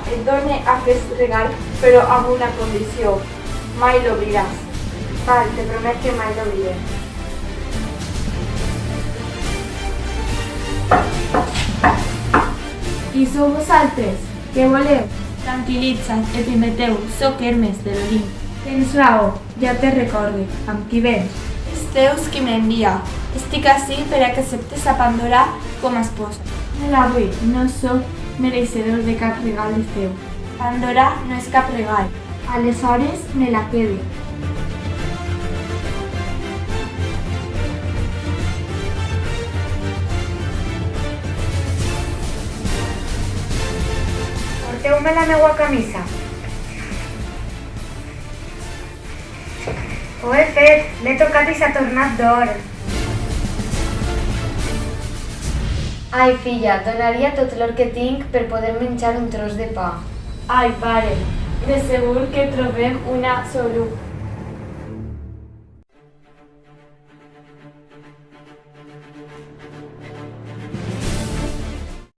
Et done aquest regal, però amb una condició. Mai l'obriràs. Val, te promet que mai l'obriré. Qui sou vosaltres? Què voleu? Tranquil·litza't, Epimeteu, sóc Hermes de l'Olimp. Tens raó, ja te recorde. Amb qui vens? És Zeus qui m'envia. Estic ací per a que acceptes a Pandora com a esposa. No la vull, no sóc mereixedor de cap regal teu. Pandora no és cap regal. Aleshores me la quede. Porteu-me la meua camisa. Ho he fet, l'he tocat i s'ha tornat d'or. Ai, filla, donaria tot l'or que tinc per poder menjar un tros de pa. Ai, pare, de segur que trobem una solució.